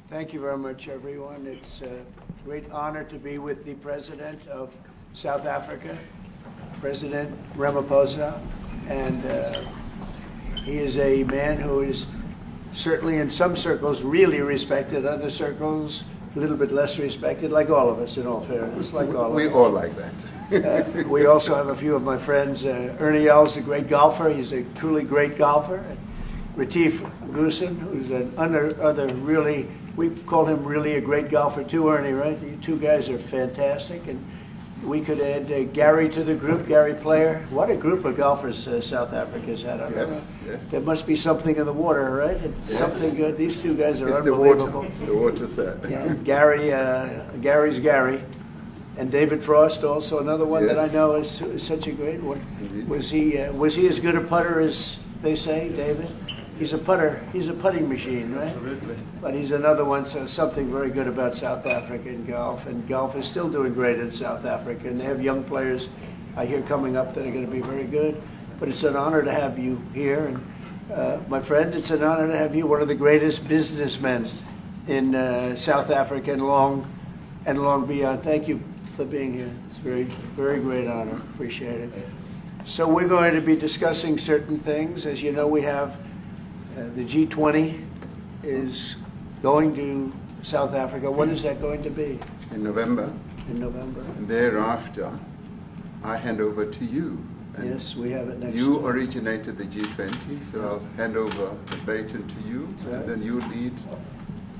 Thank you very much, everyone. It's a great honor to be with the President of South Africa, President Ramaphosa, and he is a man who is certainly in some circles really respected, other circles a little bit less respected, like all of us, in all fairness, like all of us. We all like that. We also have a few of my friends. Ernie Els, a great golfer. He's a truly great golfer. Retief Goosen, who's an other really, we call him really a great golfer too, Ernie, right? You two guys are fantastic. And we could add Gary to the group, Gary Player. What a group of golfers South Africa's had. Yes. There must be something in the water, right? It's something good. These two guys are it's unbelievable. It's the water set. Yeah, Gary's Gary. And David Frost, also another one that I know is such a great one. Indeed. Was he as good a putter as they say, David? He's a putter. He's a putting machine, right? Absolutely. But he's another one. So something very good about South Africa in golf, and golf is still doing great in South Africa. And they have young players, I hear, coming up that are going to be very good. But it's an honor to have you here, and my friend, it's an honor to have you, one of the greatest businessmen in South Africa and long beyond. Thank you for being here. It's a very, very great honor. Appreciate it. So we're going to be discussing certain things. As you know, we have the G20 is going to South Africa. When is that going to be? In November. In November. And thereafter, I hand over to you. And yes, we have it next. You originated the G20, so I'll hand over the baton to you, and then you lead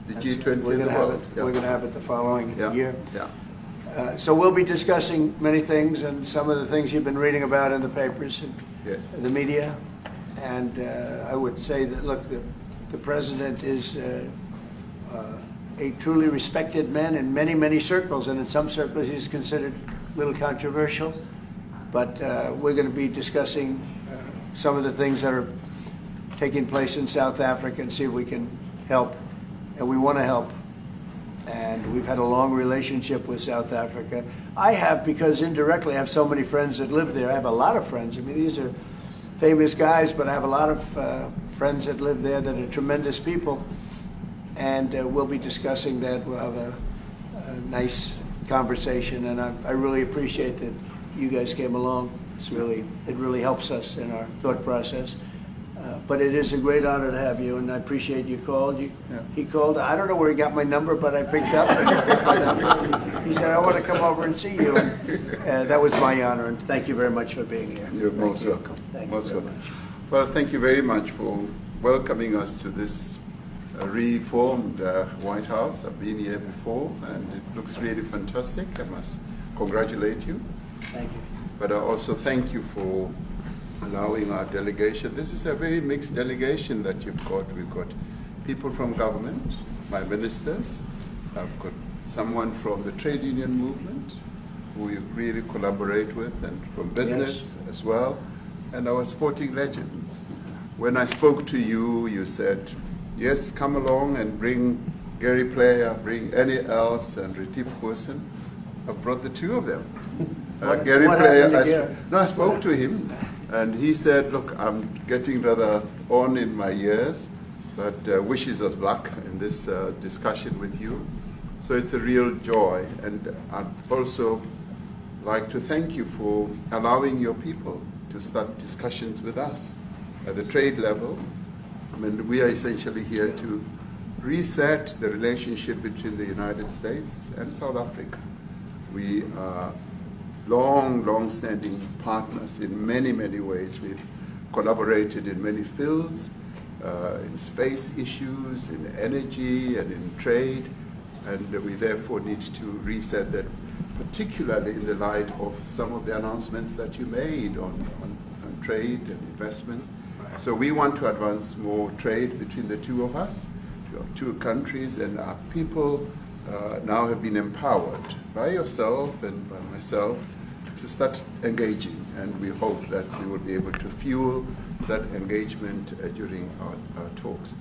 the G20 in the world. We're going to have it the following year. Yeah. So we'll be discussing many things, and some of the things you've been reading about in the papers and the media. And I would say that, look, the president is a truly respected man in many, many circles, and in some circles he's considered a little controversial. But we're going to be discussing some of the things that are taking place in South Africa and see if we can help. And we want to help. And we've had a long relationship with South Africa. I have, because indirectly I have so many friends that live there. I have a lot of friends. I mean, these are famous guys, but I have a lot of friends that live there that are tremendous people. And we'll be discussing that. We'll have a nice conversation. And I really appreciate that you guys came along. It really helps us in our thought process. But it is a great honor to have you, and I appreciate you called. He called. I don't know where he got my number, but I picked up. He said, "I want to come over and see you." And that was my honor, and thank you very much for being here. You're most welcome. Thank you very much. Well, thank you very much for welcoming us to this reformed White House. I've been here before, and it looks really fantastic. I must congratulate you. Thank you. But I also thank you for allowing our delegation. This is a very mixed delegation that you've got. We've got people from government, my ministers. I've got someone from the trade union movement who we really collaborate with, and from business as well, and our sporting legends. When I spoke to you, you said, yes, come along and bring Gary Player, bring Ernie Els and Retief Goosen. I've brought the two of them. Gary Player, I spoke to him, and he said, look, I'm getting rather on in my years, but wishes us luck in this discussion with you. So it's a real joy, and I'd also like to thank you for allowing your people to start discussions with us at the trade level. I mean, we are essentially here to reset the relationship between the United States and South Africa. We are long-standing partners in many, many ways. We've collaborated in many fields, in space issues, in energy, and in trade, and we therefore need to reset that, particularly in the light of some of the announcements that you made on trade and investment. So we want to advance more trade between the two of us, two countries, and our people now have been empowered by yourself and by myself to start engaging, and we hope that we will be able to fuel that engagement during our talks.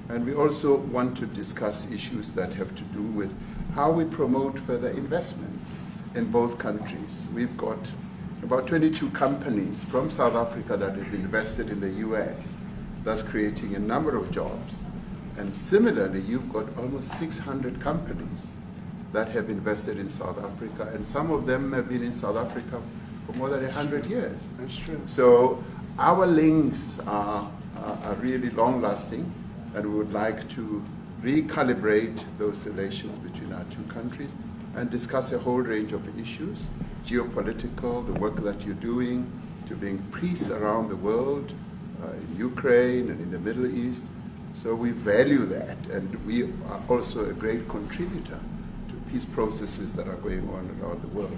And we also want to discuss issues that have to do with how we promote further investments in both countries. We've got about 22 companies from South Africa that have invested in the US, thus creating a number of jobs. And similarly, you've got almost 600 companies that have invested in South Africa, and some of them have been in South Africa for more than 100 years. That's true. So our links are really long-lasting, and we would like to recalibrate those relations between our two countries and discuss a whole range of issues, geopolitical, the work that you're doing to bring peace around the world, in Ukraine and in the Middle East. So we value that, and we are also a great contributor to peace processes that are going on around the world.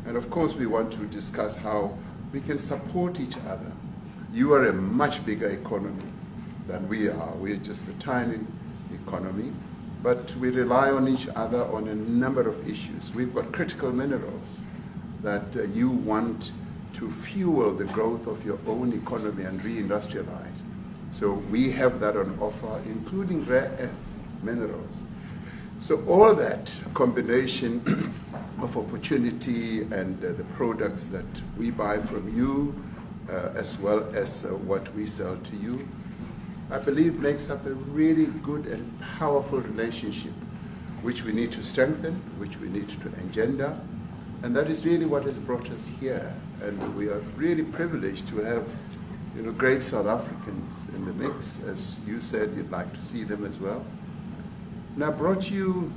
And of course, we want to discuss how we can support each other. You are a much bigger economy than we are. We're just a tiny economy, but we rely on each other on a number of issues. We've got critical minerals that you want to fuel the growth of your own economy and reindustrialize. So we have that on offer, including rare earth minerals. So all that combination of opportunity and the products that we buy from you, as well as what we sell to you, I believe makes up a really good and powerful relationship, which we need to strengthen, which we need to engender. And that is really what has brought us here. And we are really privileged to have great South Africans in the mix. As you said, you'd like to see them as well. And I brought you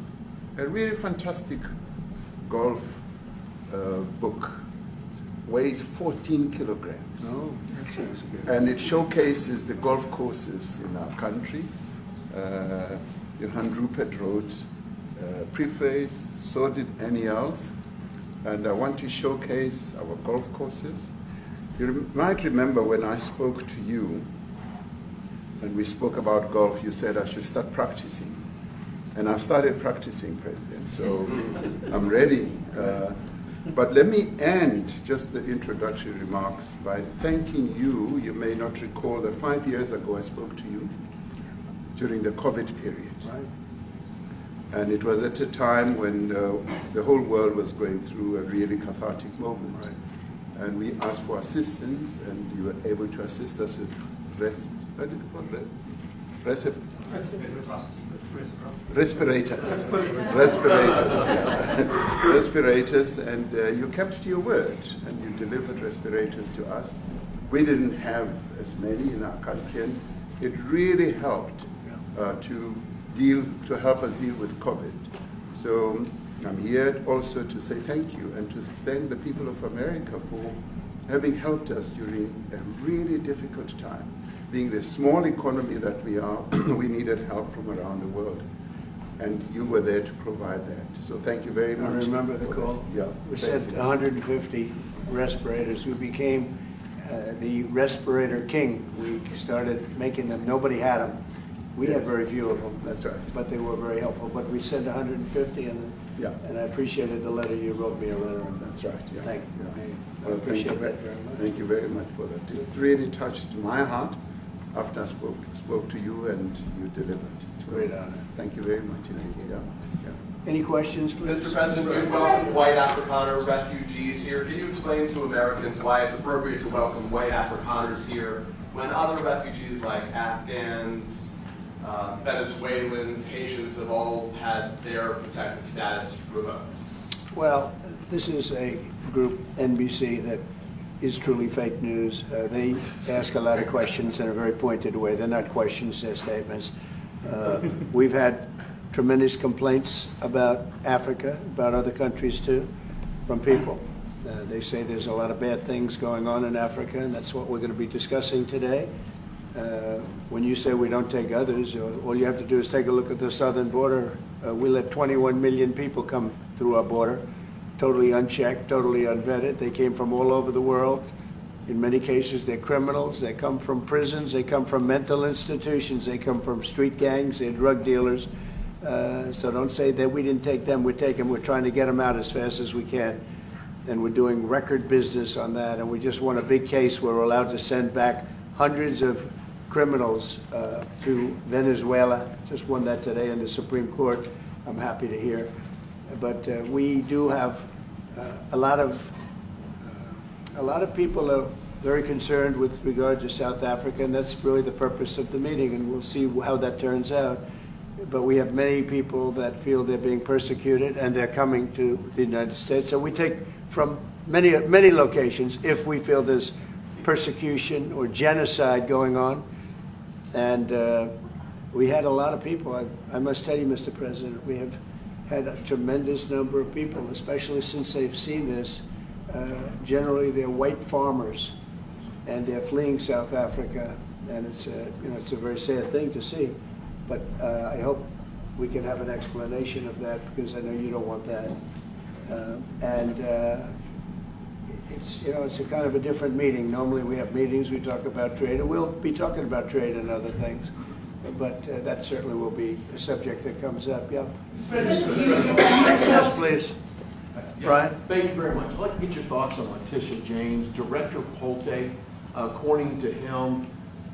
a really fantastic golf book. Weighs 14 kilograms. Oh, that sounds good. And it showcases the golf courses in our country. Johann Rupert wrote preface, so did Annie else. And I want to showcase our golf courses. You might remember when I spoke to you, and we spoke about golf, you said I should start practicing. And I've started practicing, President, so I'm ready. But let me end just the introductory remarks by thanking you. You may not recall that 5 years ago I spoke to you during the COVID period. Right. And it was at a time when the whole world was going through a really cathartic moment. Right. And we asked for assistance, and you were able to assist us with respirators. Respirators, and you kept to your word, and you delivered respirators to us. We didn't have as many in our country, and it really helped to help us deal with COVID. So I'm here also to say thank you and to thank the people of America for having helped us during a really difficult time. Being the small economy that we are, we needed help from around the world. And you were there to provide that. So thank you very much. I remember the call. Yeah. We sent 150 respirators. We became the respirator king. We started making them. Nobody had them. We had very few of them. That's right. But they were very helpful. But we sent 150, and I appreciated the letter you wrote me. That's right. Yeah. Thank you. Well, I appreciate that very much. Thank you very much for that. It really touched my heart after I spoke to you, and you delivered. So, great honor. Thank you very much. Yeah. Any questions, please? Mr. President, we welcome white Afrikaner refugees here. Can you explain to Americans why it's appropriate to welcome white Afrikaners here when other refugees like Afghans, Venezuelans, Haitians have all had their protected status revoked? Well, this is a group, NBC, that is truly fake news. They ask a lot of questions in a very pointed way. They're not questions, they're statements. We've had tremendous complaints about Africa, about other countries too, from people. They say there's a lot of bad things going on in Africa, and that's what we're going to be discussing today. When you say we don't take others, all you have to do is take a look at the southern border. We let 21 million people come through our border, totally unchecked, totally unvetted. They came from all over the world. In many cases, they're criminals. They come from prisons. They come from mental institutions. They come from street gangs. They're drug dealers. So don't say that we didn't take them. We take them. We're trying to get them out as fast as we can. And we're doing record business on that. And we just won a big case where we're allowed to send back hundreds of criminals to Venezuela. Just won that today in the Supreme Court. I'm happy to hear. But we do have a lot of people very concerned with regard to South Africa, and that's really the purpose of the meeting, and we'll see how that turns out. But we have many people that feel they're being persecuted, and they're coming to the United States. So we take from many locations if we feel there's persecution or genocide going on. And we had a lot of people. I must tell you, Mr. President, we have had a tremendous number of people, especially since they've seen this. Generally, they're white farmers, and they're fleeing South Africa, and it's a very sad thing to see. But I hope we can have an explanation of that, because I know you don't want that. It's a kind of a different meeting. Normally we have meetings, we talk about trade, and we'll be talking about trade and other things. But that certainly will be a subject that comes up. Yeah. Yes, please. Brian? Thank you very much. I'd like to get your thoughts on Letitia James. Director Polte, according to him,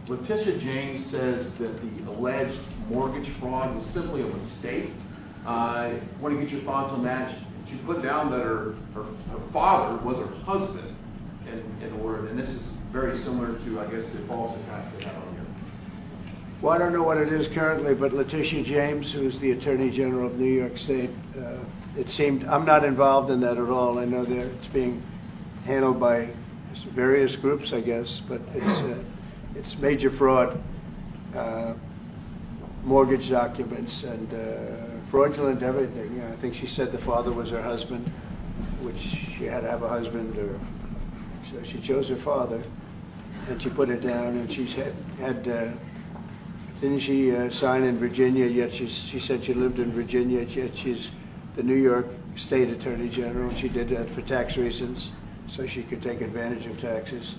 Letitia James says that the alleged mortgage fraud was simply a mistake. I want to get your thoughts on that. She put down that her father was her husband in order, and this is very similar to, I guess, the false attacks they had on you. Well, I don't know what it is currently, but Letitia James, who's the Attorney General of New York State, it seemed, I'm not involved in that at all. I know it's being handled by various groups, I guess, but it's major fraud, mortgage documents, and fraudulent everything. I think she said the father was her husband, which she had to have a husband, or so she chose her father, and she put it down, and she had didn't she sign in Virginia, yet she said she lived in Virginia, yet she's the New York State Attorney General, and she did that for tax reasons, so she could take advantage of taxes.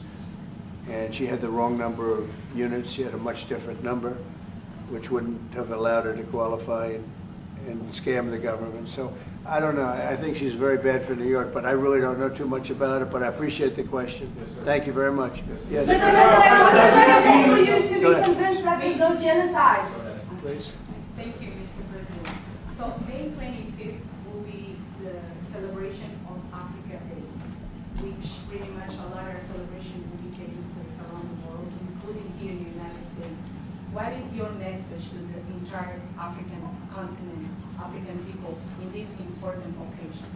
And she had the wrong number of units. She had a much different number, which wouldn't have allowed her to qualify and scam the government. So I don't know. I think she's very bad for New York, but I really don't know too much about it, but I appreciate the question. Yes, thank you very much. Yes. Mr. President, for you to be convinced that there's no genocide. Please. Thank you, Mr. President. So May 25th will be the celebration of Africa Day, which pretty much a lot of celebration will be taking place around the world, including here in the United States. What is your message to the entire African continent, African people, in this important occasion?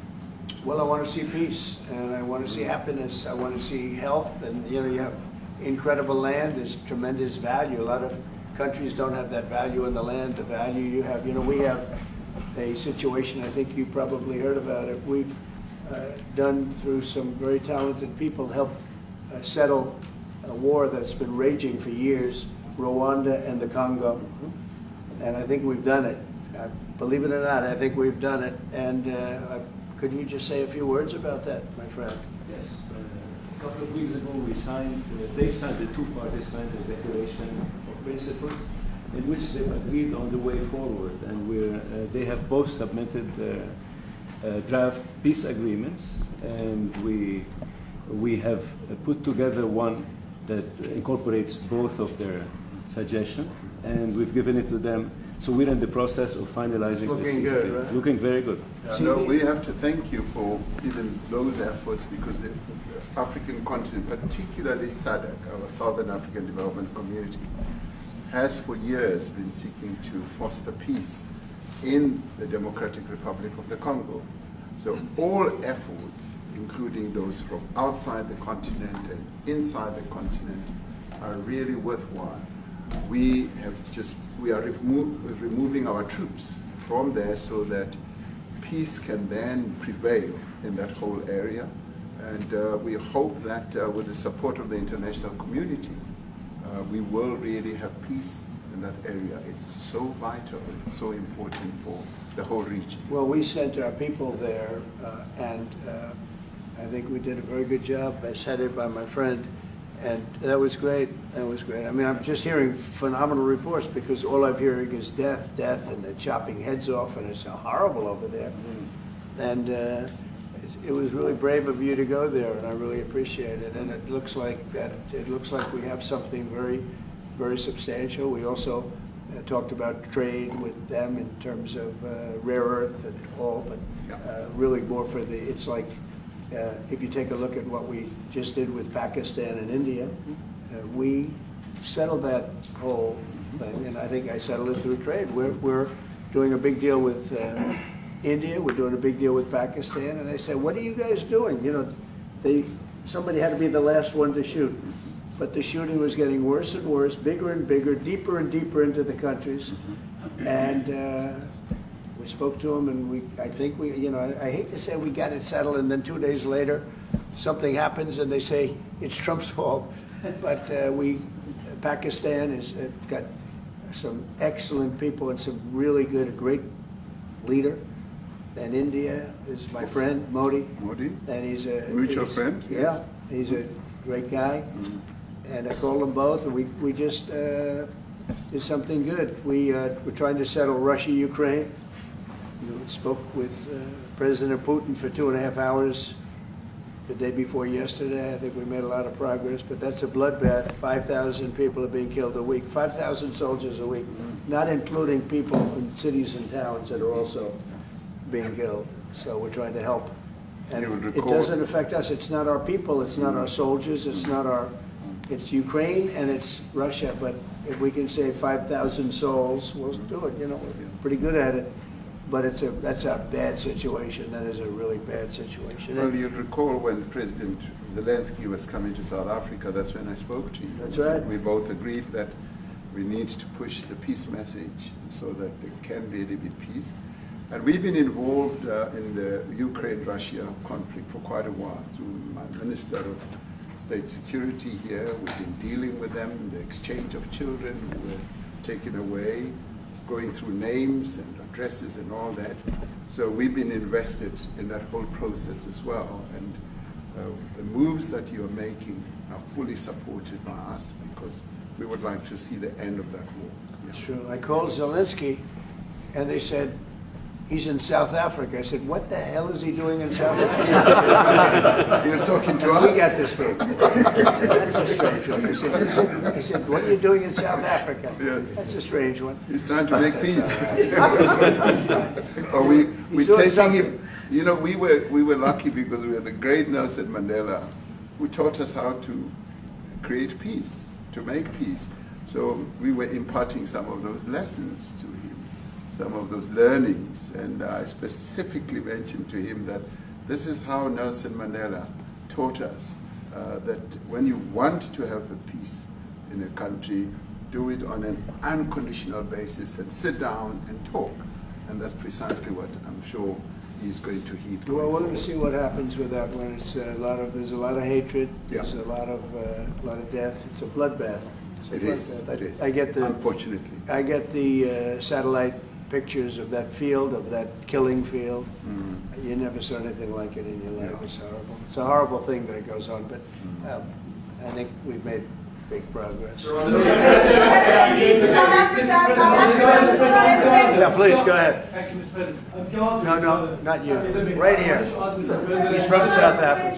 Well, I want to see peace, and I want to see happiness. I want to see health, and you have incredible land. There's tremendous value. A lot of countries don't have that value in the land, the value you have. We have a situation, I think you probably heard about it. We've done, through some very talented people, helped settle a war that's been raging for years, Rwanda and the Congo. And I think we've done it. Believe it or not, I think we've done it. And could you just say a few words about that, my friend? Yes. A couple of weeks ago, the two parties signed a declaration of principles in which they agreed on the way forward. And they have both submitted draft peace agreements, and we have put together one that incorporates both of their suggestions, and we've given it to them. So we're in the process of finalizing this. Looking good, right? Looking very good. No, we have to thank you for even those efforts, because the African continent, particularly SADC, our Southern African Development Community, has for years been seeking to foster peace in the Democratic Republic of the Congo. So all efforts, including those from outside the continent and inside the continent, are really worthwhile. We are removing our troops from there so that peace can then prevail in that whole area. And we hope that with the support of the international community, we will really have peace in that area. It's so vital, it's so important for the whole region. Well, we sent our people there, and I think we did a very good job, as headed by my friend. And that was great. That was great. I mean, I'm just hearing phenomenal reports, because all I'm hearing is death, and they're chopping heads off, and it's horrible over there. And it was really brave of you to go there, and I really appreciate it. And it looks like we have something very, very substantial. We also talked about trade with them in terms of rare earth and all, but really more for it's like if you take a look at what we just did with Pakistan and India, we settled that whole thing, and I think I settled it through trade. We're doing a big deal with India, we're doing a big deal with Pakistan, and they said, what are you guys doing? You know, somebody had to be the last one to shoot. But the shooting was getting worse and worse, bigger and bigger, deeper and deeper into the countries. And we spoke to them, and I think you know, I hate to say we got it settled, and then 2 days later, something happens, and they say it's Trump's fault. But Pakistan has got some excellent people and some really good, a great leader. And India is my friend, Modi. Modi? And he's a mutual friend? Yeah, Yes. he's a great guy. And I called them both, and we just did something good. We're trying to settle Russia, Ukraine. Spoke with President Putin for 2.5 hours the day before yesterday. I think we made a lot of progress, but that's a bloodbath. 5,000 people are being killed a week, 5,000 soldiers a week, not including people in cities and towns that are also being killed. So we're trying to help. And it doesn't affect us. It's not our people, it's not our soldiers, it's Ukraine and it's Russia, but if we can save 5,000 souls, we'll do it. You know, we're pretty good at it. But that's a bad situation. That is a really bad situation. Well, you'd recall when President Zelensky was coming to South Africa, that's when I spoke to you. That's right. We both agreed that we need to push the peace message so that there can really be peace. And we've been involved in the Ukraine-Russia conflict for quite a while through my Minister of State Security here. We've been dealing with them, the exchange of children who were taken away, going through names and addresses and all that. So we've been invested in that whole process as well. And the moves that you're making are fully supported by us because we would like to see the end of that war. That's true. I called Zelensky and they said, he's in South Africa. I said, what the hell is he doing in South Africa? He was talking to us. We got this big. That's a strange one. He said, what are you doing in South Africa? Yes. That's a strange one. He's trying to make peace. We're taking him. You know, we were lucky because we had the great Nelson Mandela who taught us how to create peace, to make peace. So we were imparting some of those lessons to him, some of those learnings, and I specifically mentioned to him that this is how Nelson Mandela taught us that when you want to have a peace in a country, do it on an unconditional basis and sit down and talk. And that's precisely what I'm sure he's going to heed. Well, we're going to see what happens with that one. It's there's a lot of hatred. There's a lot of death. It's a bloodbath. It is. Unfortunately. I get the satellite pictures of that field, of that killing field. You never saw anything like it in your life. It's horrible. It's a horrible thing that it goes on, but I think we've made big progress. Yeah, please, go ahead. Thank you, Mr. President. No, not you. Right here. He's from South Africa.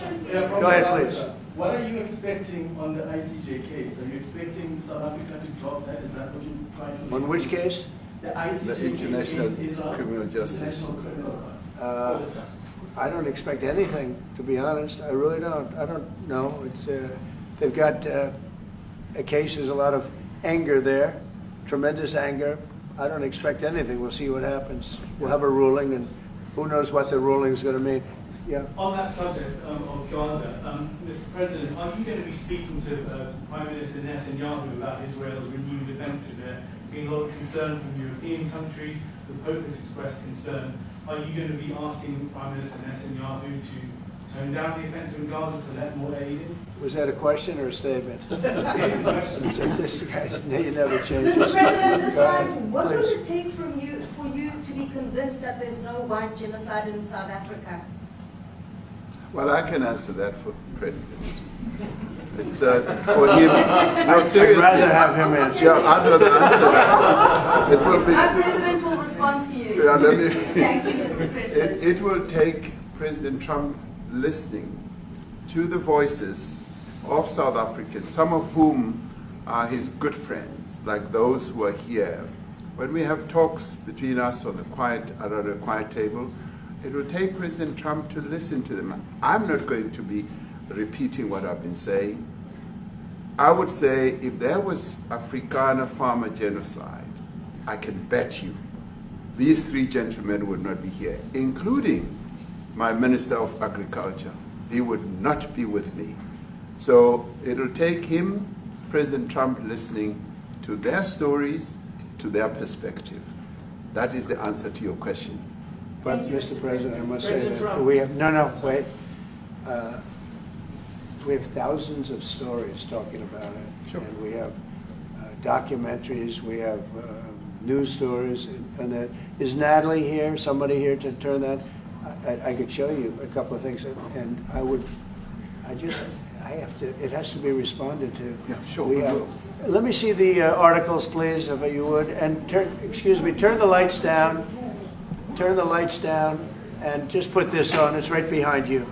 Go ahead, please. What are you expecting on the ICJ case? Are you expecting South Africa to drop that? Is that what you're trying to do? On which case? The ICJ The International case Criminal Justice. I don't expect anything, to be honest. I really don't. I don't know. It's they've got a case. There's a lot of anger there, tremendous anger. I don't expect anything. We'll see what happens. We'll have a ruling, and who knows what the ruling is going to mean. Yeah. On that subject of Gaza, Mr. President, are you going to be speaking to Prime Minister Netanyahu about Israel's renewed offensive there? There's been a lot of concern from European countries. The Pope has expressed concern. Are you going to be asking Prime Minister Netanyahu to tone down the offensive in Gaza to let more aid in? Was that a question or a statement? It's a question. This guy's, you never change. Mr. President, what will it take for you to be convinced that there's no white genocide in South Africa? Well, I can answer that for the President. It's for him. No, seriously. I'd rather have him answer. Yeah, I'd rather answer that. It will be. Our President will respond to you. Yeah, let me, Thank you, Mr. President. It will take President Trump listening to the voices of South Africans, some of whom are his good friends, like those who are here. When we have talks between us on around a quiet table, It will take President Trump to listen to them. I'm not going to be repeating what I've been saying. I would say if there was Afrikaner farmer genocide, I can bet you these three gentlemen would not be here, including my Minister of Agriculture. He would not be with me. So it'll take him, President Trump, listening to their stories, to their perspective. That is the answer to your question. But, Mr. President, I must say that Trump. we have, wait. We have thousands of stories talking about it. Sure. And we have documentaries, we have news stories, and that. Is Natalie here, somebody here to turn that? I could show you a couple of things, and it has to be responded to. Yeah, sure. Let me see the articles, please, if you would, and turn the lights down. Turn the lights down, and just put this on. It's right behind you,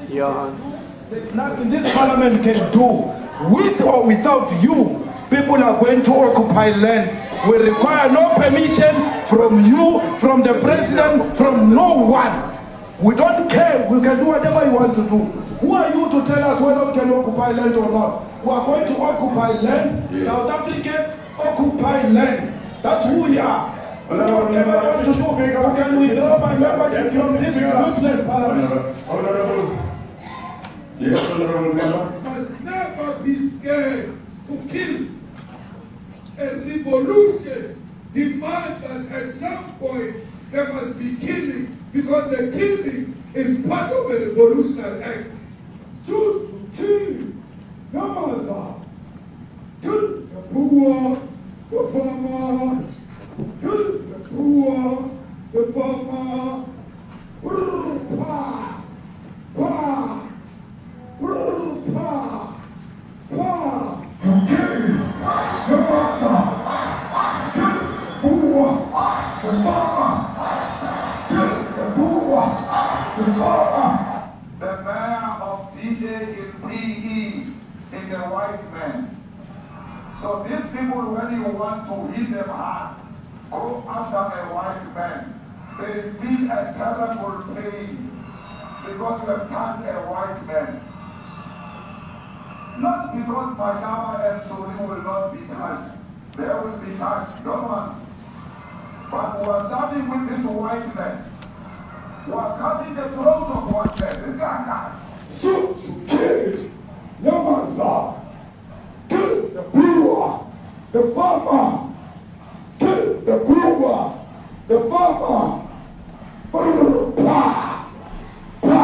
Johann. There's nothing this parliament can do. With or without you, people are going to occupy land. We require no permission from you, from the president, from no one. We don't care. We can do whatever you want to do. Who are you to tell us whether we can occupy land or not? We are going to occupy land. Yeah. South Africa occupy land. That's who we are. We don't ever want to do. We can withdraw my membership from this useless parliament. Yes, honorable member. Must never be scared to kill. A revolution demands that at some point there must be killing, because the killing is part of a revolutionary act. Shoot to kill, Yamaza, kill the poor, the farmer, kill the poor, the farmer, pa, pa, pa, pa, to kill, Yamaza, kill the poor, the farmer, kill the poor, the farmer. The mayor of DJ in PE is a white man. So these people, when you want to hit them hard, go after a white man. They feel a terrible pain because you have touched a white man. Not because Mashama and Soli will not be touched. They will be touched, no one. But we are starting with this whiteness. We are cutting the throat of whiteness. Shoot to kill Yamaza. Kill the brewer, the farmer. Kill the brewer, the farmer. Pa, pa, pa.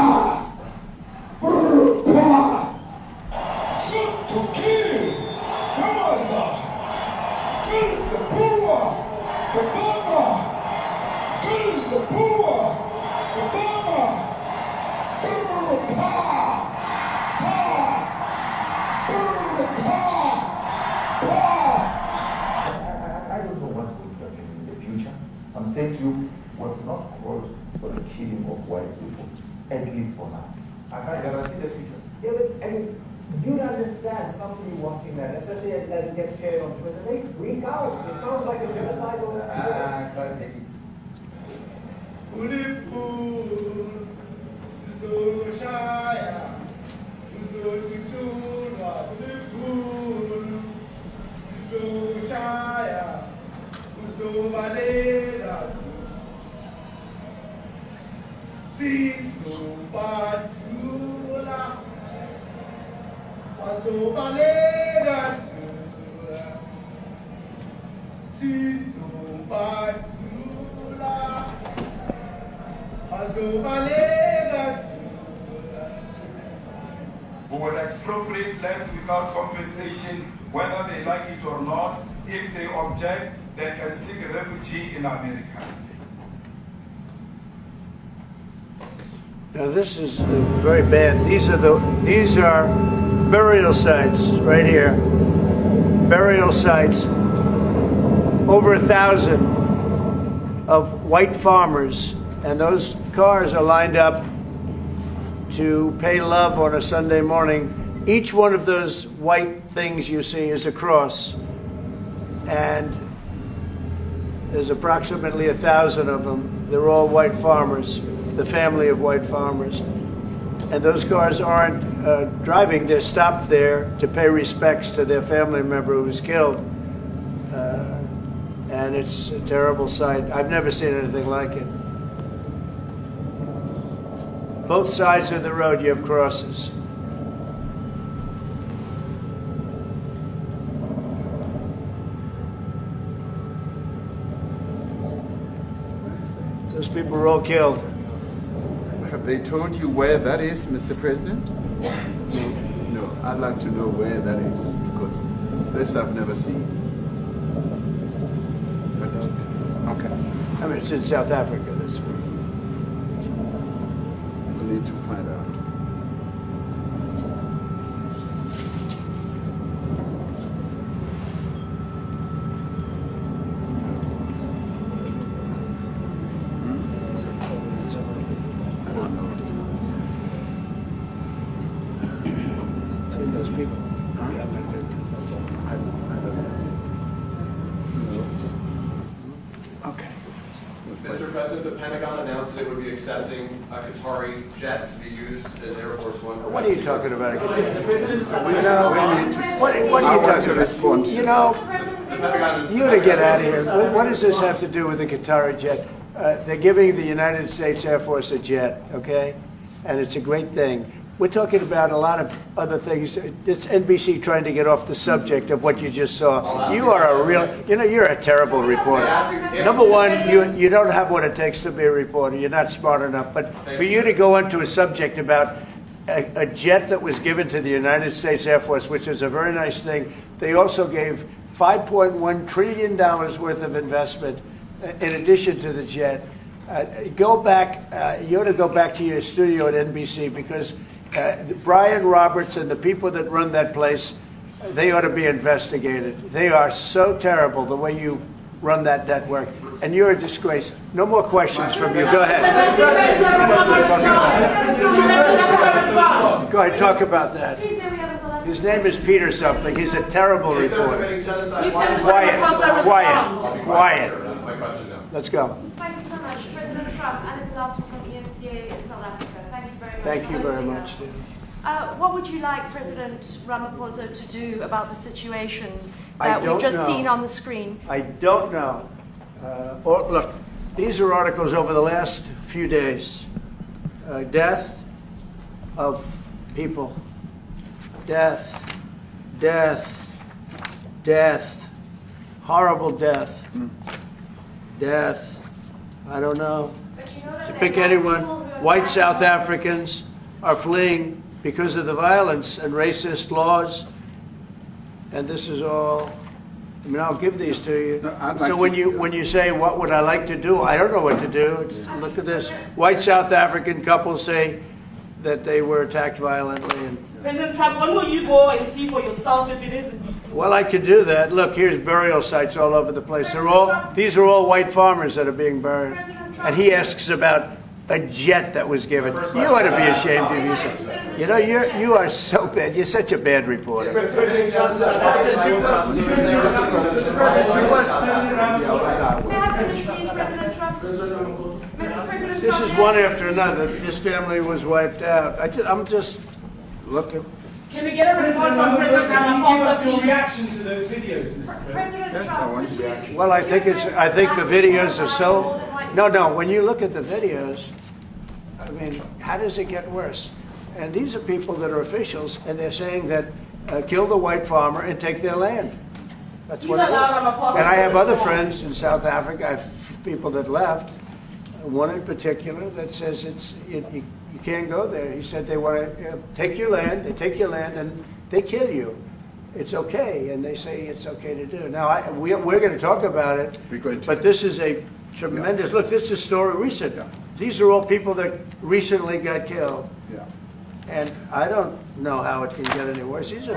Shoot to kill Yamaza. Kill the brewer, the farmer. Kill the brewer, the farmer. Pa, pa. I don't know what's going to happen in the future. I'm saying to you, was not called for the killing of white people, at least for now. I can't guarantee the future. Yeah, but I mean, you understand somebody watching that, especially as it gets shared on Twitter, they freak out. It sounds like a genocide on Twitter. Can't take it. Who will expropriate land without compensation, whether they like it or not. If they object, they can seek a refugee in America. Now this is very bad. These are burial sites right here. Burial sites. Over 1,000 of white farmers, and those cars are lined up to pay love on a Sunday morning. Each one of those white things you see is a cross. And There's approximately 1,000 of them. They're all white farmers, the family of white farmers. And those cars aren't driving, they're stopped there to pay respects to their family member who was killed. And it's a terrible sight. I've never seen anything like it. Both sides of the road you have crosses. Those people were all killed. Have they told you where that is, Mr. President? No. I'd like to know where that is, because this I've never seen. But, okay. I mean, it's in South Africa. That's where. We need to find out. Mr. President, the Pentagon announced that it would be accepting a Qatari jet to be used as Air Force One. What are you talking about? You know, what are you talking about? You know, you to get out of here. What does this have to do with the Qatari jet? They're giving the United States Air Force a jet, okay? And it's a great thing. We're talking about a lot of other things. It's NBC trying to get off the subject of what you just saw. You are a real, you're a terrible reporter. Number one, you don't have what it takes to be a reporter. You're not smart enough. But for you to go into a subject about a jet that was given to the United States Air Force, which is a very nice thing, they also gave $5.1 trillion worth of investment in addition to the jet. Go back, you ought to go back to your studio at NBC, because Brian Roberts and the people that run that place, they ought to be investigated. They are so terrible the way you run that network. And you're a disgrace. No more questions from you. Go ahead. Go ahead, talk about that. His name is Peter something. He's a terrible reporter. Quiet. That's my question now. Let's go. Thank you so much. President Trump, Alex Lasker from ENCA in South Africa. Thank you very much. What would you like President Ramaphosa to do about the situation that we've just seen on the screen? I don't know. Look, these are articles over the last few days. Death of people. Death. Horrible death. Death. I don't know. To pick anyone. White South Africans are fleeing because of the violence and racist laws. And this is all, I mean, I'll give these to you. So when you say, what would I like to do? I don't know what to do. Look at this. White South African couples say that they were attacked violently. And, President Trump, when will you go and see for yourself if it isn't? well, I could do that. Look, here's burial sites all over the place. These are all white farmers that are being buried. And he asks about a jet that was given. You ought to be ashamed of yourself. You know, you are so bad. You're such a bad reporter. This is one after another. This family was wiped out. I'm just looking. Can we get a report from President Ramaphosa? Your reaction to those videos, Mr. President? Yes, I want your reaction. Well, I think the videos are so. No. When you look at the videos, I mean, how does it get worse? And these are people that are officials, and they're saying that kill the white farmer and take their land. That's what it is. And I have other friends in South Africa. I have people that left. One in particular that says you can't go there. He said they want to take your land. They take your land and they kill you. It's okay, and they say it's okay to do. Now we're going to talk about it, but this is a tremendous. Look, this is a story recent. These are all people that recently got killed. Yeah. And I don't know how it can get any worse. These are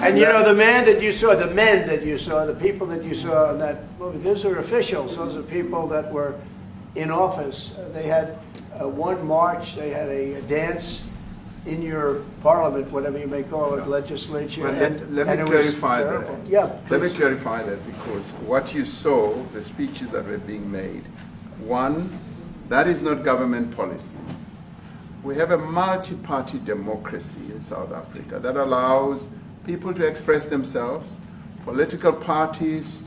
and you know, the men that you saw, the people that you saw in that movie, those are officials. Those are people that were in office. They had one march, they had a dance, in your parliament, whatever you may call it, legislature. Well, let and me it was clarify terrible. that. Yeah, let me please. clarify that, because what you saw, the speeches that were being made, one, that is not government policy. We have a multi-party democracy in South Africa that allows people to express themselves, political parties